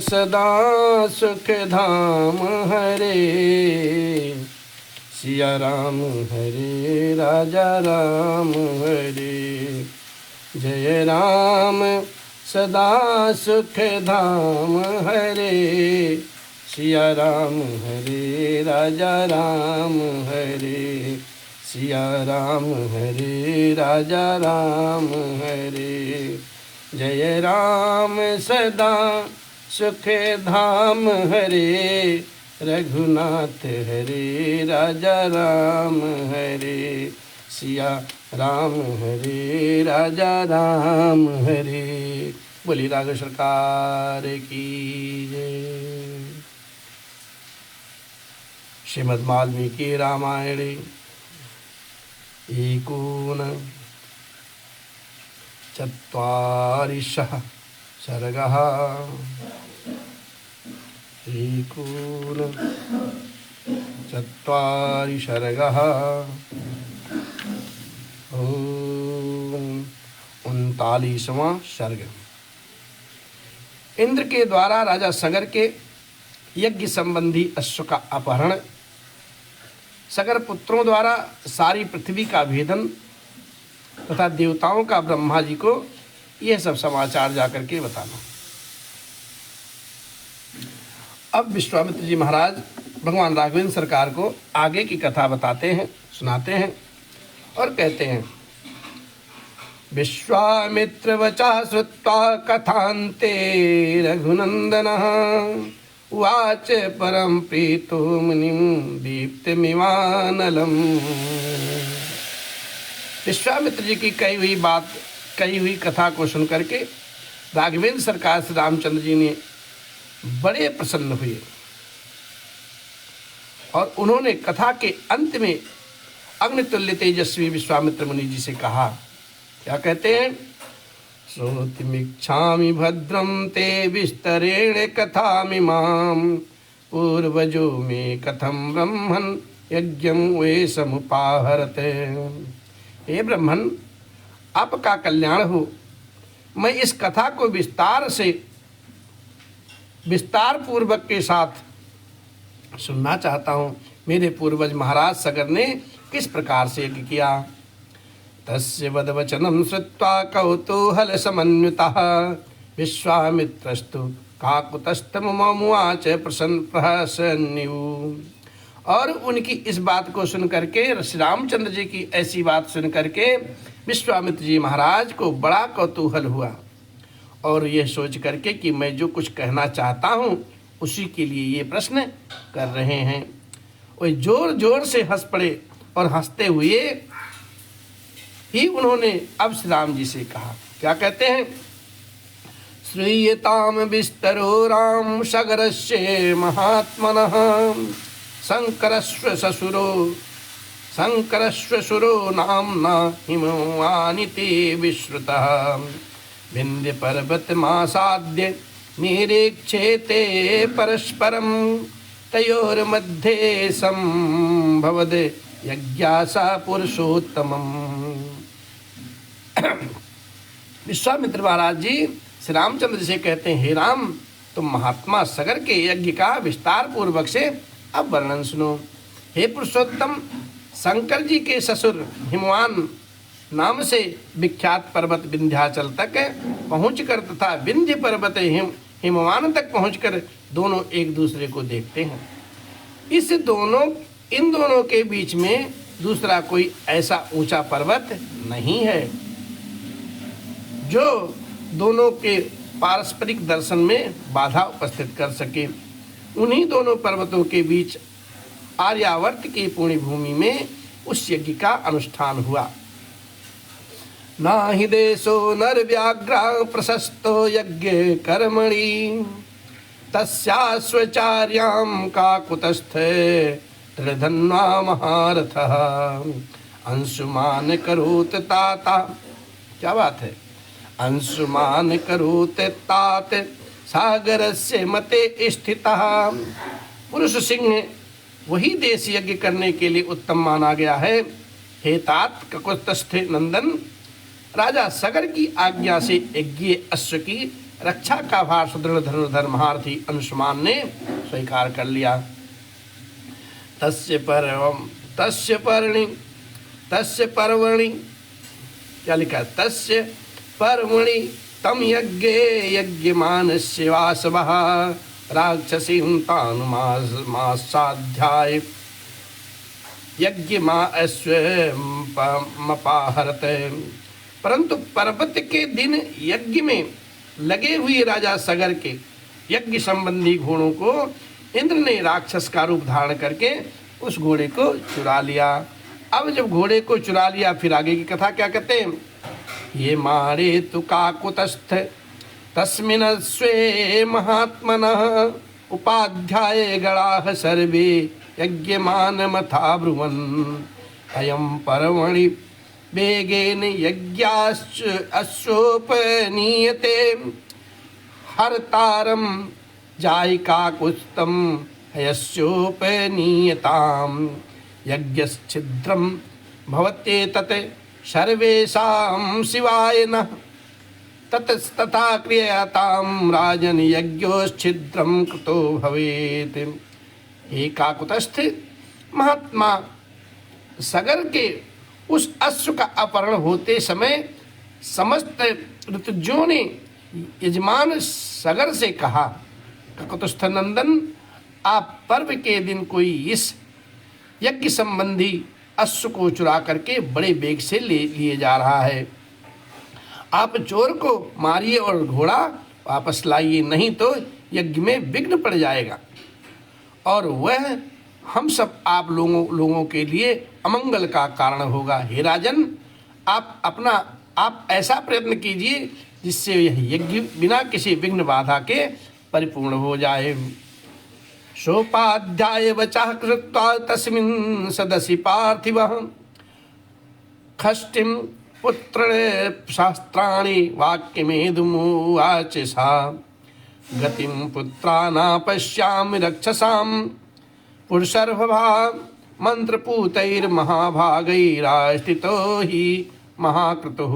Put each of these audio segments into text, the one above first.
सदा सुख धाम हरे, सिया राम हरे राजा राम हरे। जय राम सदा सुख धाम हरे, सिया राम हरे राजा राम हरे। सिया राम हरे राजा राम हरे। जय राम सदा सुख धाम हरे, रघुनाथ हरे राजा राम हरे। सिया राम हरे राजा राम हरे। बोली राघव सरकार की जय। श्रीमद् वाल्मीकि रामायणे एकोन चत्वारिंशः सर्गः। एकोन चत्वारि सर्गः। ओम 39वां सर्ग। इंद्र के द्वारा राजा सगर के यज्ञ संबंधी अश्व का अपहरण, सगर पुत्रों द्वारा सारी पृथ्वी का भेदन तथा देवताओं का ब्रह्मा जी को यह सब समाचार जाकर के बताना। अब विश्वामित्र जी महाराज भगवान राघवेंद्र सरकार को आगे की कथा बताते हैं, सुनाते हैं और कहते हैं। विश्वामित्र वचा श्रुत्वा कथान्ते रघुनंदनः, उवाच परम प्रीतो मुनिं दीप्तमिवानलम्। विश्वामित्र जी की कही हुई कथा को सुनकर के राघवेंद्र सरकार श्री रामचंद्र जी ने बड़े प्रसन्न हुए और उन्होंने कथा के अंत में अग्नितुल्य तेजस्वी विश्वामित्र मुनि जी से कहा। क्या कहते हैं? श्रोतुमिच्छामि भद्रं ते विस्तरेण कथामिमां, पूर्वजो मे कथं ब्रह्मन् यज्ञं वे समुपाहरत। हे ब्रह्मन, आपका कल्याण हो। मैं इस कथा को विस्तार पूर्वक के साथ सुनना चाहता हूँ। मेरे पूर्वज महाराज सगर ने किस प्रकार से यज्ञ किया। तस्य वदवचनं श्रुत्वा कौतूहल समन्वितः, विश्वामित्रस्तु काकुतस्थमुवाच प्रसन्न्यु। और उनकी इस बात को सुन करके, श्री रामचंद्र जी की ऐसी बात सुन करके विश्वामित्र जी महाराज को बड़ा कौतूहल हुआ और ये सोच करके कि मैं जो कुछ कहना चाहता हूँ उसी के लिए ये प्रश्न कर रहे हैं। वो जोर जोर से हंस पड़े और हंसते हुए ही उन्होंने अब श्री राम जी से कहा। क्या कहते हैं? श्रूयताम विस्तरो राम सगरस्य महात्मनः, शंकरश्व सुरो नाम्ना हिमवानिते विश्रुतः, विंध्य पर्वतमासाद्य निरीक्षेते परस्परं, तयोर्मध्ये संभवद यज्ञासा पुरुषोत्तमम्। विश्वामित्र महाराज जी श्री रामचंद्र जी से कहते हैं, हे राम, तुम महात्मा सगर के यज्ञ का विस्तार पूर्वक से अब वर्णन सुनो। हे पुरुषोत्तम, शंकर जी के ससुर हिमवान नाम से विख्यात पर्वत विंध्याचल तक पहुंचकर तथा विंध्य पर्वत हिमवान तक पहुंचकर दोनों एक दूसरे को देखते हैं। इन दोनों के बीच में दूसरा कोई ऐसा ऊंचा पर्वत नहीं है जो दोनों के पारस्परिक दर्शन में बाधा उपस्थित कर सके। उन्हीं दोनों पर्वतों के बीच आर्यावर्त की पुण्य भूमि में उस यज्ञ का अनुष्ठान हुआ। नाहि देशो नरव्याघ्रा प्रशस्तो यज्ञ कर्मणि, तस्याश्वचार्यां काकुतस्थ त्रिधन्वा महारथः, अंशुमान करोत ताता। क्या बात है? अंशुमान करोत तात सागरस्य मते स्थितः। पुरुष सिंह वही देश यज्ञ करने के लिए उत्तम माना गया है। हे तात ककुतस्थ नंदन, राजा सगर की आज्ञा से यज्ञ अश्व की रक्षा का भार सुदृढ़ धनुर्धर महारथी अंशुमान ने स्वीकार कर लिया। तस्य पर्वणि क्या लिखा? तस्य पर्वणि तम यज्ञे यज्ञमानस्य वासवः राक्षसीं तानुमासाध्याय यज्ञमाश्वमपाहरत। परंतु पर्वत के दिन यज्ञ में लगे हुए राजा सगर के यज्ञ संबंधी घोड़ों को इंद्र ने राक्षस का रूप धारण करके उस घोड़े को चुरा लिया। अब जब घोड़े को चुरा लिया, फिर आगे की कथा क्या कहते हैं? ये मारे तु काकुतस्थ तस्मिन् स्वे महात्मनः उपाध्याये गणाः सर्वे यज्ञमानमथा ब्रुवन् अयं पर्वणि वेगेन यज्ञाश्च अश्वोपनीयते हरतारं जायिकाकुत्स्थं हयस्योपनीयतां यज्ञश्छिद्रं भवत्येतत् सर्वेषां शिवाय नः ततस्तथा क्रियतां राजन् यज्ञोच्छिद्रं कृतो भवेत्। हे काकुतस्थ महात्मा, सगर के उस अश्व का अपहरण होते समय समस्त ऋतुजों ने यजमान सगर से कहा, काकुतस्थ नंदन, आप पर्व के दिन कोई इस यज्ञ संबंधी अश्व को चुरा करके बड़े वेग से ले लिए जा रहा है। आप चोर को मारिए और घोड़ा वापस लाइए, नहीं तो यज्ञ में विघ्न पड़ जाएगा और वह हम सब आप लोगों के लिए अमंगल का कारण होगा। हे राजन, आप ऐसा प्रयत्न कीजिए जिससे यह यज्ञ बिना किसी विघ्न बाधा के परिपूर्ण हो जाए। सोपाध्याय वचः कृत्वा तस्मिन् सदसि पार्थिवः खष्टिं पुत्र शास्त्राणि वाक्यमेदुमुवाच सा गतिं पुत्राना पश्यामि रक्षसां पुरुषर्भवा मंत्रपूतैर्महाभागैरास्थितो हि महाक्रतुः।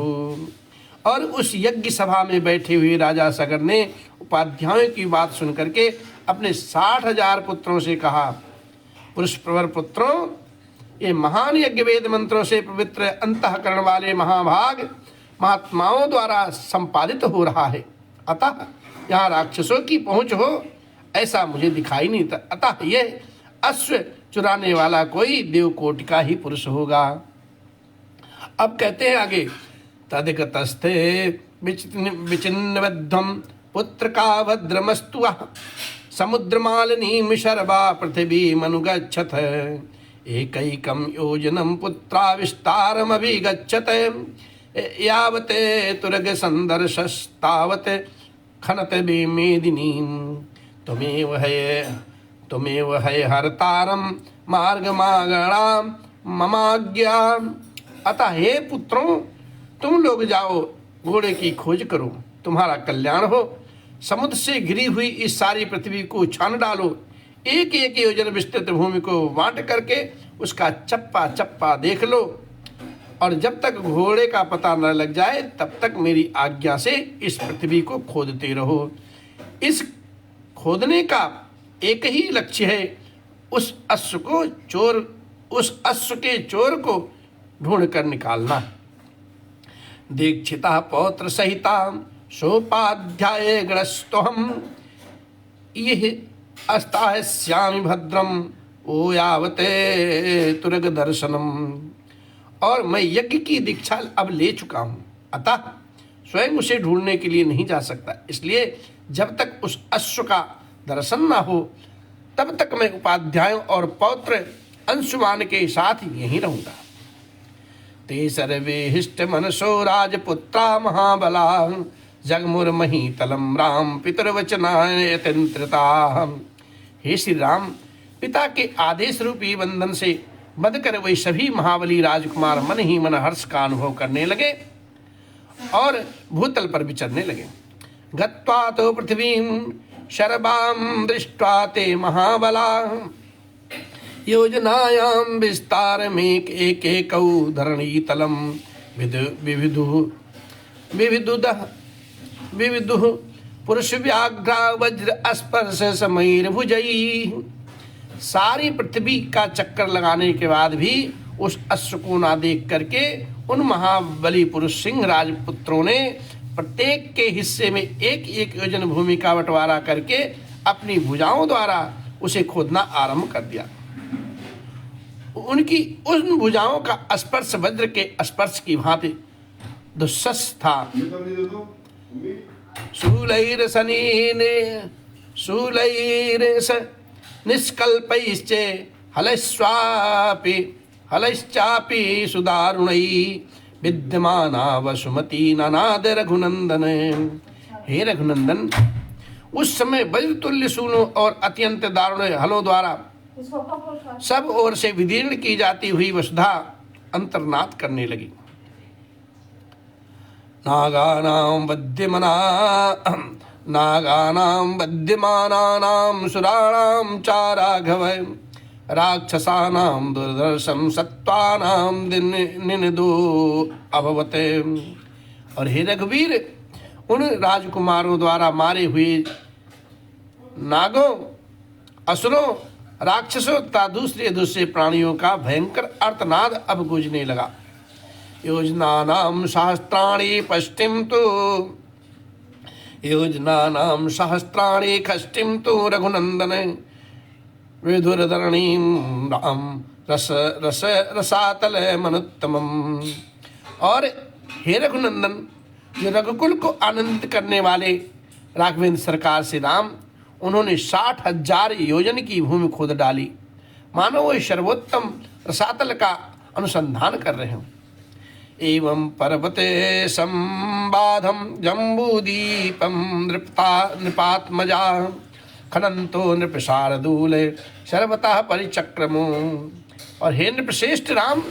और उस यज्ञ सभा में बैठे हुए राजा सगर ने उपाध्यायों की बात सुन करके अपने 60,000 पुत्रों से कहा, पुरुष प्रवर पुत्रों, ये महान यज्ञ वेद मंत्रों से पवित्र अंतःकरण वाले महाभाग महात्माओं द्वारा संपादित हो रहा है, अतः यहाँ राक्षसों की पहुंच हो ऐसा मुझे दिखाई नहीं था। अतः यह अश्व चुराने वाला कोई देवकोटि का ही पुरुष होगा। अब कहते हैं आगे, तदिगतस्थे विचिन्नबद्धं पुत्र का भद्रमस्तु समुद्रमालिनीं शर्वा पृथिवी मनुगच्छत एकैकं योजनं पुत्राविष्टारमभिगच्छत यावत् तुरगसन्दर्शस्तावत् खनत मेदिनीं त्वमेव है हरतारं मार्गमागणां ममाज्ञा। अतः हे पुत्रों, तुम लोग जाओ, घोड़े की खोज करो, तुम्हारा कल्याण हो। समुद्र से घिरी हुई इस सारी पृथ्वी को छान डालो, एक एक योजन विस्तृत भूमि को बांट करके उसका चप्पा चप्पा देख लो, और जब तक घोड़े का पता न लग जाए तब तक मेरी आज्ञा से इस पृथ्वी को खोदते रहो। इस खोदने का एक ही लक्ष्य है, उस अश्व के चोर को ढूंढ कर निकालना। दीक्षिता पौत्र सहिता सोपाध्याय गणस्तोहम यह अस्तास्यामि भद्रम ओ यावते तुरग दर्शनम। और मैं यज्ञ की दीक्षा अब ले चुका हूँ, अतः स्वयं उसे ढूंढने के लिए नहीं जा सकता, इसलिए जब तक उस अश्व का दर्शन न हो तब तक मैं उपाध्यायों और पौत्र अंशुमान के साथ यहीं रहूंगा। ते सर्वे हिष्ट मनसो राजपुत्रा महाबला जगमुर्महीतलम राम पितृवचनाय तंत्रता। हे श्री राम, पिता के आदेश रूपी बंधन से बंध कर वे सभी महाबली राजकुमार मन ही मन हर्ष का अनुभव करने लगे और भूतल पर विचरने लगे। गत्वा तो पृथ्वीं शरबां दृष्ट्वा ते महाबला योजनायां विस्तारमेकैकौ धरणीतलं विविदुः पुरुष व्याघ्रा वज्र स्पर्श समैर भुजई। सारी पृथ्वी का चक्कर लगाने के बाद भी उस अश्व को ना देख करके उन महाबली पुरुष सिंह राजपुत्रों ने प्रत्येक के हिस्से में एक एक योजन भूमि का बंटवारा करके अपनी भुजाओं द्वारा उसे खोदना आरंभ कर दिया। उनकी उन भुजाओं का स्पर्श वज्र के स्पर्श की भांति दुस्सस था। शूलैर सनीने शूलैर निष्कल्पैश्च हलैश्चापि सुदारुणै विद्यमाना वसुमती ननाद रघुनंदन। हे रघुनंदन, उस समय वज्रतुल्य शूलों और अत्यंत दारुण हलों द्वारा सब ओर से विदीर्ण की जाती हुई वसुधा अंतर्नाद करने लगी। नागानां वद्यमानानां सुराणां च राघव राक्षसानां दुर्दर्शं सत्त्वानां निनदो अभवत्। और हे रघुवीर, उन राजकुमारों द्वारा मारे हुए नागों, असुरों, राक्षसों तथा दूसरे प्राणियों का भयंकर अर्थनाद अब गूंजने लगा। योजनानां सहस्त्राणि खष्टिं तु रघुनंदन विधुरधरणीं राम रसातल मनुत्तमम्। और हे रघुनंदन, जो रघुकुल को आनंदित करने वाले राघवेंद्र सरकार से राम, उन्होंने 60,000 योजन की भूमि खोद डाली, मानो वो सर्वोत्तम रसातल का अनुसंधान कर रहे हैं। एवं पर्वते संबाधम जम्बूदीपम नृपात्मजा खनंतो नृपशार्दूल सर्वतः परिचक्रमो। और हे नृपश्रेष्ठ राम,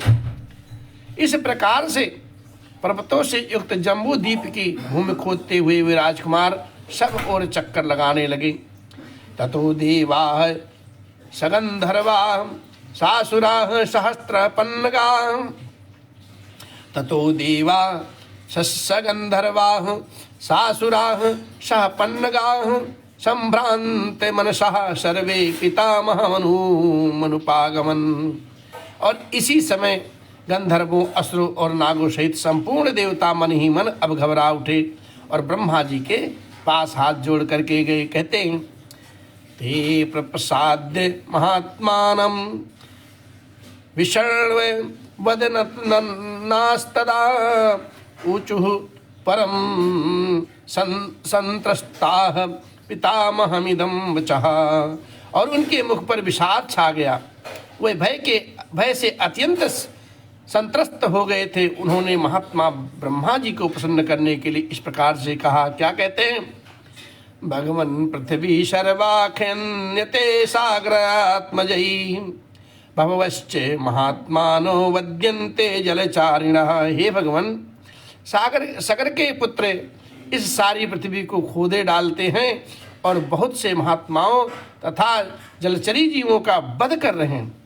इस प्रकार से पर्वतों से युक्त जम्बू द्वीप की भूमि खोदते हुए वे राजकुमार सब ओर चक्कर लगाने लगे। ततो देवाः सगंधर्वाः सासुराः सहस्त्रपन्नगाः ततो देवा सगंधर्वाः सासुराः सहपन्नगाः संभ्रांत मनसः सर्वे पितामह मनुपागमन। और इसी समय गंधर्वों, असुरों और नागों सहित संपूर्ण देवता मन ही मन अब घबरा उठे और ब्रह्मा जी के पास हाथ जोड़ करके गए। कहते हैं, ते प्रप्रसाद्य महात्मानं विशर्व वदननास्तदा ऊचुः परम संत्रस्ताः पितामहमिदं वचः। और उनके मुख पर विषाद छा गया, वे भय से अत्यंत संत्रस्त हो गए थे। उन्होंने महात्मा ब्रह्मा जी को प्रसन्न करने के लिए इस प्रकार से कहा। क्या कहते हैं? भगवन् पृथ्वी सर्वाख्यन्यते सागरात्मजैः भवश्च महात्मानो वद्यन्ते जलचारिणः। हे भगवान, सागर के पुत्र इस सारी पृथ्वी को खोदे डालते हैं और बहुत से महात्माओं तथा जलचरी जीवों का वध कर रहे हैं।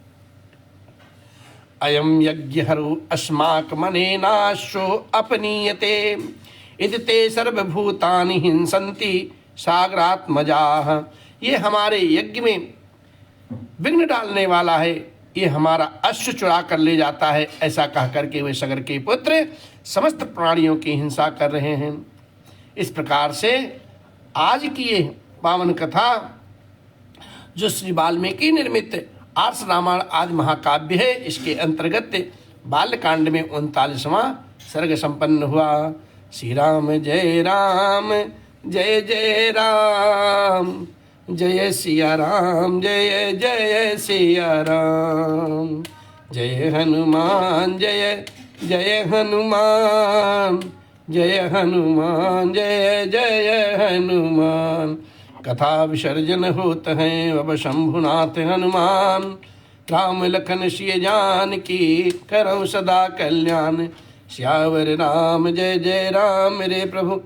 अयम यज्ञहरु अस्माकमनेनाश्रो अपनीयते इति ते सर्वभूतानि हिंसन्ति सागरात्मजाः। ये हमारे यज्ञ में विघ्न डालने वाला है, ये हमारा अश्व चुरा कर ले जाता है, ऐसा कह करके वे सागर के पुत्र समस्त प्राणियों की हिंसा कर रहे हैं। इस प्रकार से आज की ये पावन कथा, जो श्री वाल्मीकि निर्मित आर्ष रामायण आदि महाकाव्य है, इसके अंतर्गत बालकांड में 39वां सर्ग संपन्न हुआ। श्री राम जय जय राम, जय सिया राम जय जय सिया राम, जय हनुमान जय जय हनुमान, जय हनुमान जय जय हनुमान। कथा विसर्जन होत हैं अब शंभुनाथ हनुमान, राम लखन सिय जान की करौ सदा कल्याण। श्यावर राम जय जय राम, रे प्रभु